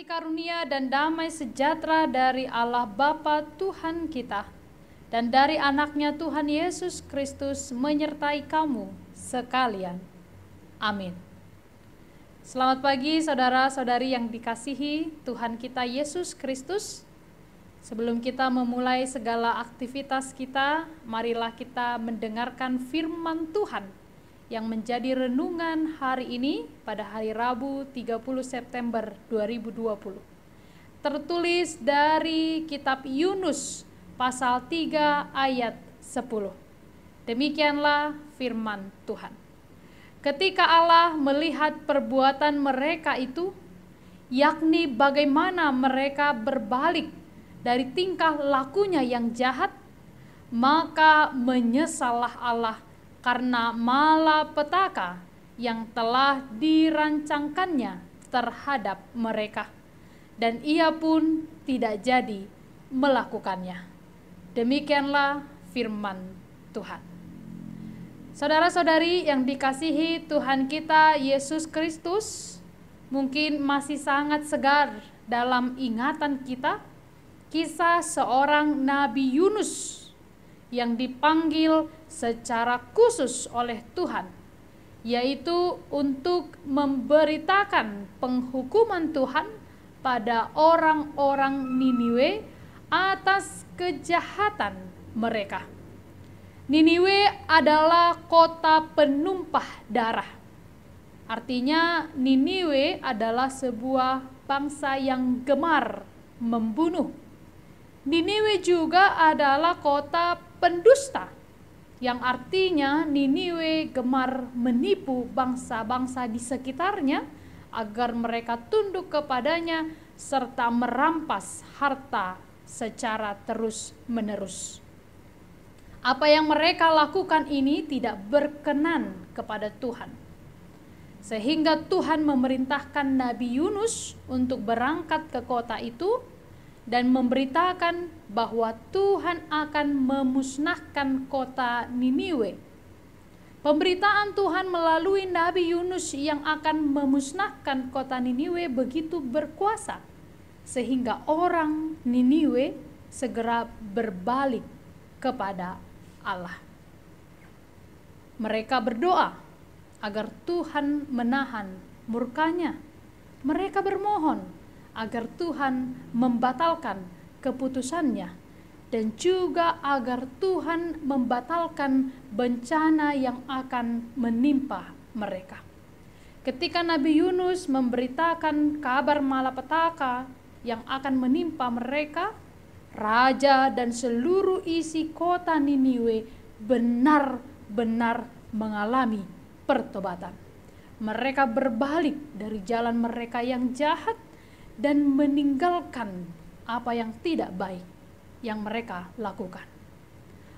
Kasih karunia dan damai sejahtera dari Allah Bapa Tuhan kita dan dari anaknya Tuhan Yesus Kristus menyertai kamu sekalian. Amin. Selamat pagi saudara-saudari yang dikasihi Tuhan kita Yesus Kristus. Sebelum kita memulai segala aktivitas kita, marilah kita mendengarkan firman Tuhan yang menjadi renungan hari ini pada hari Rabu 30 September 2020. Tertulis dari kitab Yunus pasal 3 ayat 10. Demikianlah firman Tuhan. Ketika Allah melihat perbuatan mereka itu, yakni bagaimana mereka berbalik dari tingkah lakunya yang jahat, maka menyesallah Allah karena malapetaka yang telah dirancangkannya terhadap mereka, dan ia pun tidak jadi melakukannya. Demikianlah firman Tuhan. Saudara-saudari yang dikasihi Tuhan kita Yesus Kristus, mungkin masih sangat segar dalam ingatan kita kisah seorang Nabi Yunus yang dipanggil secara khusus oleh Tuhan, yaitu untuk memberitakan penghukuman Tuhan pada orang-orang Niniwe atas kejahatan mereka. Niniwe adalah kota penumpah darah. Artinya Niniwe adalah sebuah bangsa yang gemar membunuh. Niniwe juga adalah kota pendusta, yang artinya Niniwe gemar menipu bangsa-bangsa di sekitarnya agar mereka tunduk kepadanya serta merampas harta secara terus-menerus. Apa yang mereka lakukan ini tidak berkenan kepada Tuhan, sehingga Tuhan memerintahkan Nabi Yunus untuk berangkat ke kota itu dan memberitakan bahwa Tuhan akan memusnahkan kota Niniwe. Pemberitaan Tuhan melalui Nabi Yunus yang akan memusnahkan kota Niniwe begitu berkuasa, sehingga orang Niniwe segera berbalik kepada Allah. Mereka berdoa agar Tuhan menahan murkanya. Mereka bermohon agar Tuhan membatalkan keputusannya, dan juga agar Tuhan membatalkan bencana yang akan menimpa mereka. Ketika Nabi Yunus memberitakan kabar malapetaka yang akan menimpa mereka, raja dan seluruh isi kota Niniwe benar-benar mengalami pertobatan. Mereka berbalik dari jalan mereka yang jahat dan meninggalkan apa yang tidak baik yang mereka lakukan.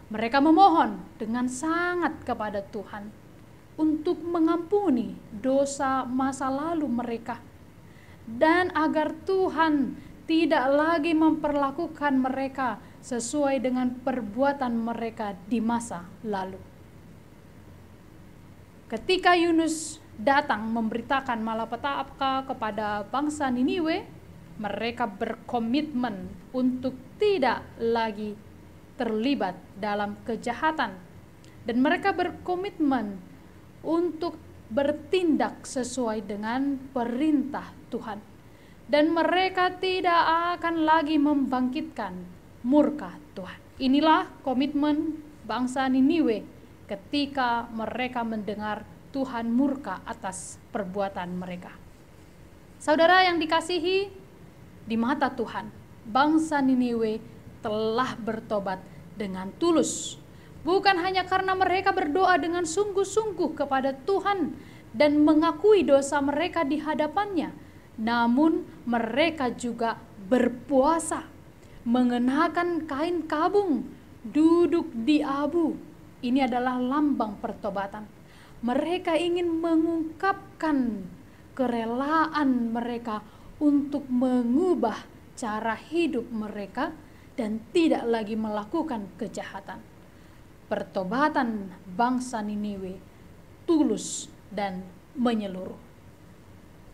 Mereka memohon dengan sangat kepada Tuhan untuk mengampuni dosa masa lalu mereka, dan agar Tuhan tidak lagi memperlakukan mereka sesuai dengan perbuatan mereka di masa lalu. Ketika Yunus datang memberitakan malapetaka kepada bangsa Niniwe, mereka berkomitmen untuk tidak lagi terlibat dalam kejahatan, dan mereka berkomitmen untuk bertindak sesuai dengan perintah Tuhan, dan mereka tidak akan lagi membangkitkan murka Tuhan. Inilah komitmen bangsa Niniwe ketika mereka mendengar Tuhan murka atas perbuatan mereka. Saudara yang dikasihi, di mata Tuhan, bangsa Niniwe telah bertobat dengan tulus. Bukan hanya karena mereka berdoa dengan sungguh-sungguh kepada Tuhan dan mengakui dosa mereka di hadapannya, namun mereka juga berpuasa, mengenakan kain kabung, duduk di abu. Ini adalah lambang pertobatan. Mereka ingin mengungkapkan kerelaan mereka untuk mengubah cara hidup mereka dan tidak lagi melakukan kejahatan. Pertobatan bangsa Niniwe tulus dan menyeluruh.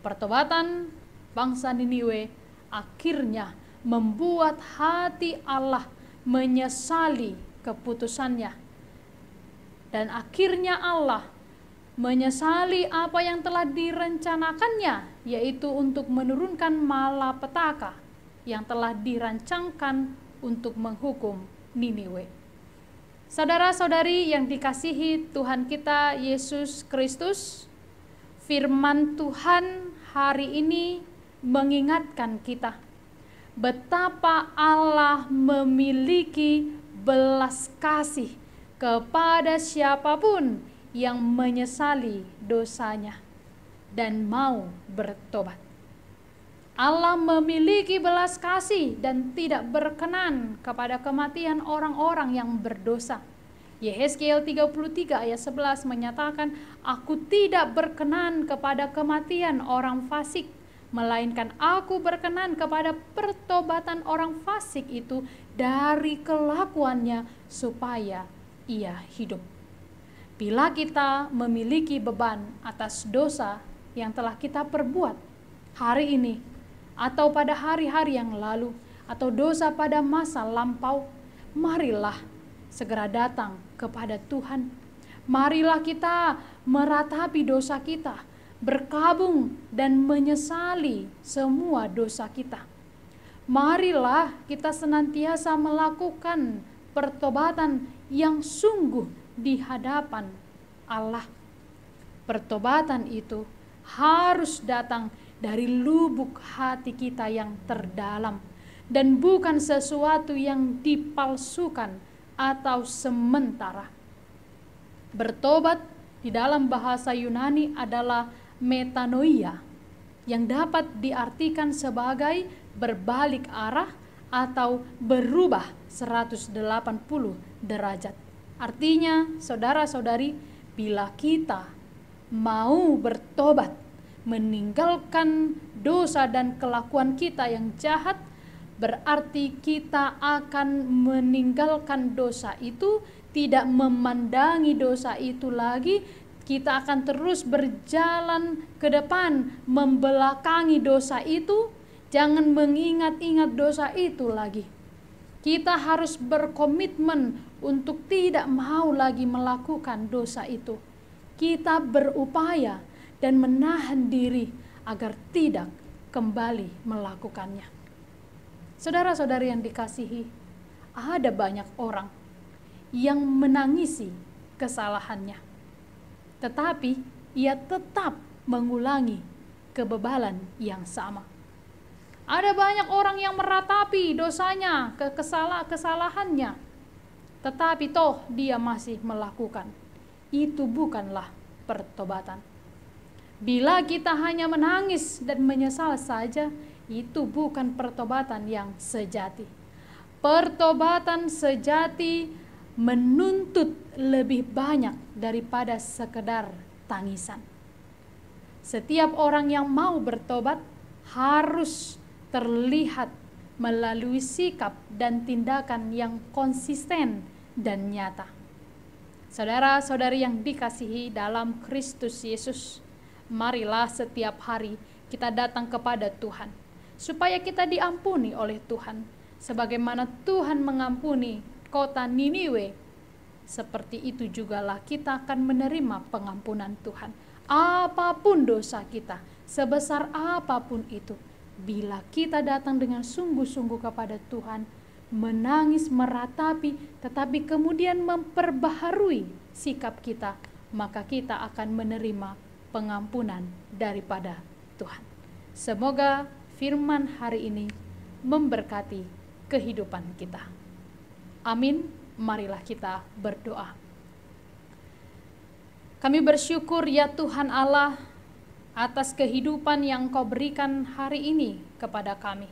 Pertobatan bangsa Niniwe akhirnya membuat hati Allah menyesali keputusannya. Dan akhirnya Allah menyesali apa yang telah direncanakannya, yaitu untuk menurunkan malapetaka yang telah dirancangkan untuk menghukum Niniwe. Saudara-saudari yang dikasihi Tuhan kita Yesus Kristus, firman Tuhan hari ini mengingatkan kita betapa Allah memiliki belas kasih kepada siapapun yang menyesali dosanya dan mau bertobat. Allah memiliki belas kasih dan tidak berkenan kepada kematian orang-orang yang berdosa. Yehezkiel 33 ayat 11 menyatakan, "Aku tidak berkenan kepada kematian orang fasik, melainkan aku berkenan kepada pertobatan orang fasik itu dari kelakuannya supaya ia hidup." Bila kita memiliki beban atas dosa yang telah kita perbuat hari ini, atau pada hari-hari yang lalu, atau dosa pada masa lampau, marilah segera datang kepada Tuhan. Marilah kita meratapi dosa kita, berkabung dan menyesali semua dosa kita. Marilah kita senantiasa melakukan pertobatan yang sungguh di hadapan Allah. Pertobatan itu harus datang dari lubuk hati kita yang terdalam dan bukan sesuatu yang dipalsukan atau sementara. Bertobat di dalam bahasa Yunani adalah metanoia, yang dapat diartikan sebagai berbalik arah atau berubah 180 derajat. Artinya, saudara-saudari, bila kita mau bertobat, meninggalkan dosa dan kelakuan kita yang jahat, berarti kita akan meninggalkan dosa itu, tidak memandangi dosa itu lagi. Kita akan terus berjalan ke depan, membelakangi dosa itu, jangan mengingat-ingat dosa itu lagi. Kita harus berkomitmen untuk tidak mau lagi melakukan dosa itu. Kita berupaya dan menahan diri agar tidak kembali melakukannya. Saudara-saudari yang dikasihi, ada banyak orang yang menangisi kesalahannya, tetapi ia tetap mengulangi kebebalan yang sama. Ada banyak orang yang meratapi dosanya, kesalahannya, tetapi toh dia masih melakukan. Itu bukanlah pertobatan. Bila kita hanya menangis dan menyesal saja, itu bukan pertobatan yang sejati. Pertobatan sejati menuntut lebih banyak daripada sekedar tangisan. Setiap orang yang mau bertobat harus terlihat melalui sikap dan tindakan yang konsisten dan nyata. Saudara-saudari yang dikasihi dalam Kristus Yesus, marilah setiap hari kita datang kepada Tuhan, supaya kita diampuni oleh Tuhan. Sebagaimana Tuhan mengampuni kota Niniwe, seperti itu jugalah kita akan menerima pengampunan Tuhan. Apapun dosa kita, sebesar apapun itu, bila kita datang dengan sungguh-sungguh kepada Tuhan, menangis, meratapi, tetapi kemudian memperbaharui sikap kita, maka kita akan menerima pengampunan daripada Tuhan. Semoga firman hari ini memberkati kehidupan kita. Amin. Marilah kita berdoa. Kami bersyukur ya Tuhan Allah atas kehidupan yang Kau berikan hari ini kepada kami.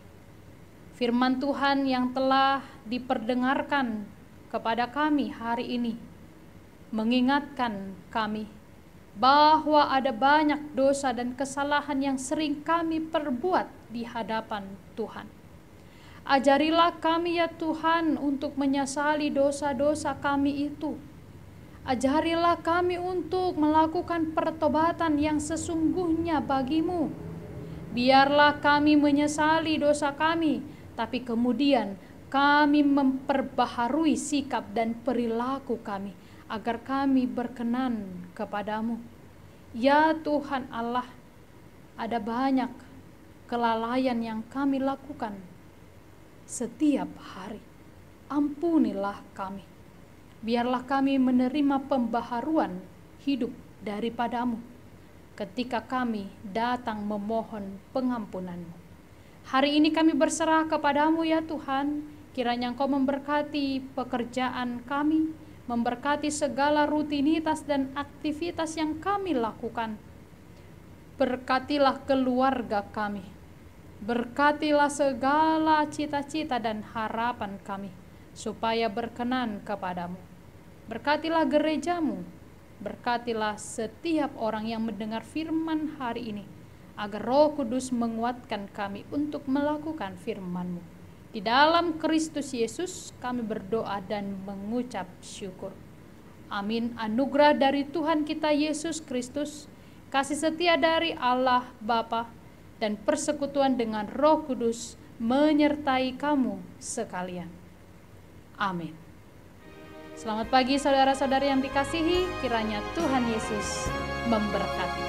Firman Tuhan yang telah diperdengarkan kepada kami hari ini mengingatkan kami bahwa ada banyak dosa dan kesalahan yang sering kami perbuat di hadapan Tuhan. Ajarilah kami ya Tuhan untuk menyesali dosa-dosa kami itu. Ajarilah kami untuk melakukan pertobatan yang sesungguhnya bagimu. Biarlah kami menyesali dosa kami, tapi kemudian kami memperbaharui sikap dan perilaku kami, agar kami berkenan kepadamu. Ya Tuhan Allah, ada banyak kelalaian yang kami lakukan setiap hari. Ampunilah kami. Biarlah kami menerima pembaharuan hidup daripadamu ketika kami datang memohon pengampunan-Mu. Hari ini kami berserah kepadamu ya Tuhan. Kiranya Engkau memberkati pekerjaan kami, memberkati segala rutinitas dan aktivitas yang kami lakukan. Berkatilah keluarga kami. Berkatilah segala cita-cita dan harapan kami, supaya berkenan kepadamu. Berkatilah gerejamu. Berkatilah setiap orang yang mendengar firman hari ini, agar Roh Kudus menguatkan kami untuk melakukan firman-Mu. Di dalam Kristus Yesus kami berdoa dan mengucap syukur. Amin. Anugerah dari Tuhan kita Yesus Kristus, kasih setia dari Allah Bapa, dan persekutuan dengan Roh Kudus menyertai kamu sekalian. Amin. Selamat pagi saudara-saudari yang dikasihi, kiranya Tuhan Yesus memberkati.